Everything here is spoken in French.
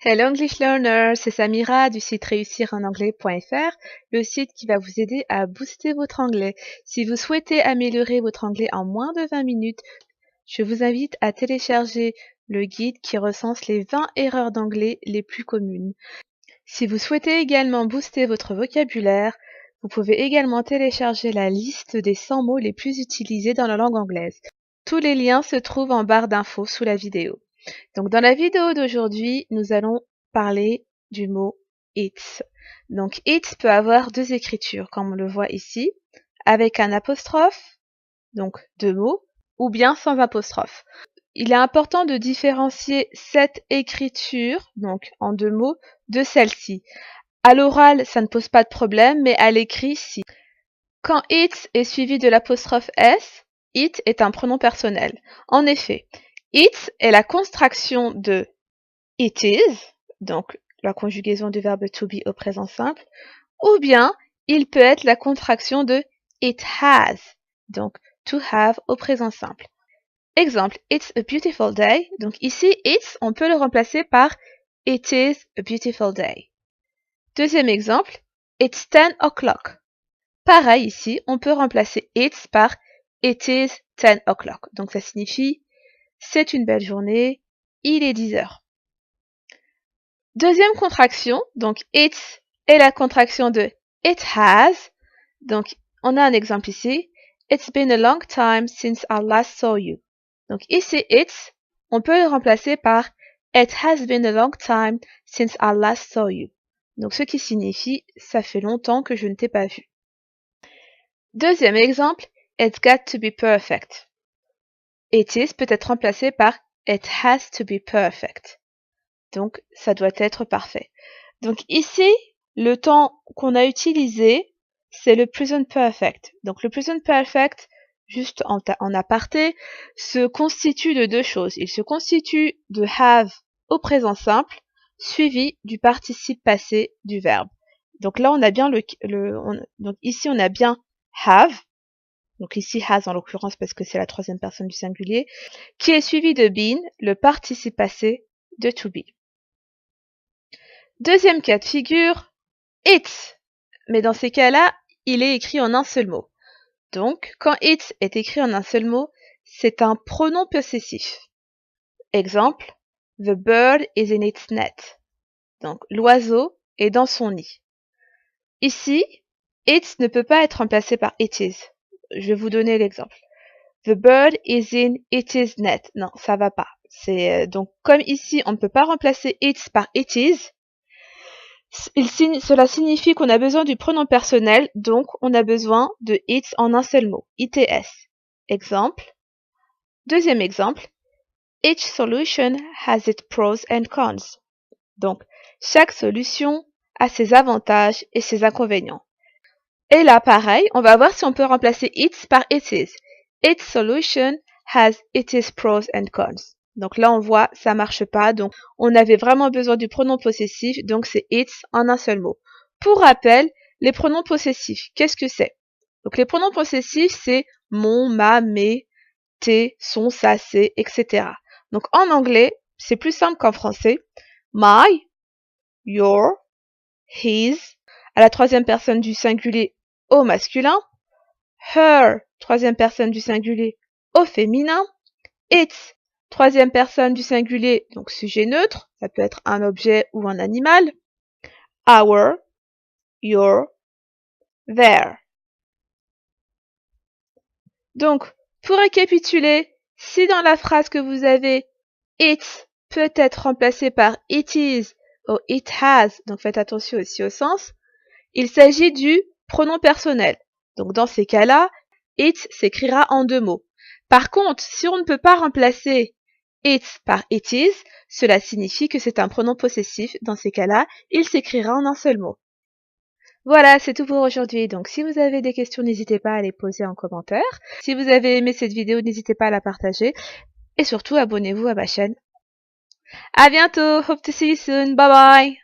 Hello English Learners, c'est Samira du site réussirenanglais.fr, le site qui va vous aider à booster votre anglais. Si vous souhaitez améliorer votre anglais en moins de 20 minutes, je vous invite à télécharger le guide qui recense les 20 erreurs d'anglais les plus communes. Si vous souhaitez également booster votre vocabulaire, vous pouvez également télécharger la liste des 100 mots les plus utilisés dans la langue anglaise. Tous les liens se trouvent en barre d'infos sous la vidéo. Donc dans la vidéo d'aujourd'hui, nous allons parler du mot it's. Donc it's peut avoir deux écritures, comme on le voit ici, avec un apostrophe, donc deux mots, ou bien sans apostrophe. Il est important de différencier cette écriture, donc en deux mots, de celle-ci. À l'oral, ça ne pose pas de problème, mais à l'écrit, si. Quand it's est suivi de l'apostrophe s, it est un pronom personnel. En effet, it's est la contraction de it is, donc la conjugaison du verbe to be au présent simple, ou bien il peut être la contraction de it has, donc to have au présent simple. Exemple, it's a beautiful day. Donc ici, it's, on peut le remplacer par it is a beautiful day. Deuxième exemple, it's 10 o'clock. Pareil ici, on peut remplacer it's par it is 10 o'clock. Donc ça signifie c'est une belle journée, il est 10 heures. Deuxième contraction, donc it's est la contraction de it has. Donc on a un exemple ici, it's been a long time since I last saw you. Donc ici it's, on peut le remplacer par it has been a long time since I last saw you. Donc ce qui signifie ça fait longtemps que je ne t'ai pas vu. Deuxième exemple, it's got to be perfect. It is peut être remplacé par it has to be perfect. Donc, ça doit être parfait. Donc ici, le temps qu'on a utilisé, c'est le present perfect. Donc le present perfect, juste en aparté, se constitue de deux choses. Il se constitue de have au présent simple, suivi du participe passé du verbe. Donc là, on a bien donc ici, on a bien have, donc ici has en l'occurrence parce que c'est la troisième personne du singulier, qui est suivi de been, le participe passé de to be. Deuxième cas de figure, it's. Mais dans ces cas-là, il est écrit en un seul mot. Donc, quand it's est écrit en un seul mot, c'est un pronom possessif. Exemple, the bird is in its net. Donc, l'oiseau est dans son nid. Ici, it ne peut pas être remplacé par it is. Je vais vous donner l'exemple. The bird is in its net. Non, ça va pas. Donc, comme ici, on ne peut pas remplacer it par it is, cela signifie qu'on a besoin du pronom personnel, donc on a besoin de it en un seul mot, its. Exemple. Deuxième exemple. Each solution has its pros and cons. Donc, chaque solution a ses avantages et ses inconvénients. Et là, pareil, on va voir si on peut remplacer it par it is. Each solution has its pros and cons. Donc là, on voit, ça marche pas. Donc, on avait vraiment besoin du pronom possessif. Donc, c'est it's en un seul mot. Pour rappel, les pronoms possessifs, qu'est-ce que c'est? Donc, les pronoms possessifs, c'est mon, ma, mes, tes, son, ça, c'est, etc. Donc, en anglais, c'est plus simple qu'en français. My, your, his, à la troisième personne du singulier au masculin. Her, troisième personne du singulier au féminin. Its, troisième personne du singulier, donc sujet neutre, ça peut être un objet ou un animal. Our, your, their. Donc, pour récapituler, si dans la phrase que vous avez it peut être remplacé par it is ou it has, donc faites attention aussi au sens, il s'agit du pronom personnel. Donc dans ces cas-là, it s'écrira en deux mots. Par contre, si on ne peut pas remplacer it par it is, cela signifie que c'est un pronom possessif. Dans ces cas-là, il s'écrira en un seul mot. Voilà, c'est tout pour aujourd'hui. Donc si vous avez des questions, n'hésitez pas à les poser en commentaire. Si vous avez aimé cette vidéo, n'hésitez pas à la partager. Et surtout, abonnez-vous à ma chaîne. À bientôt. Hope to see you soon. Bye bye.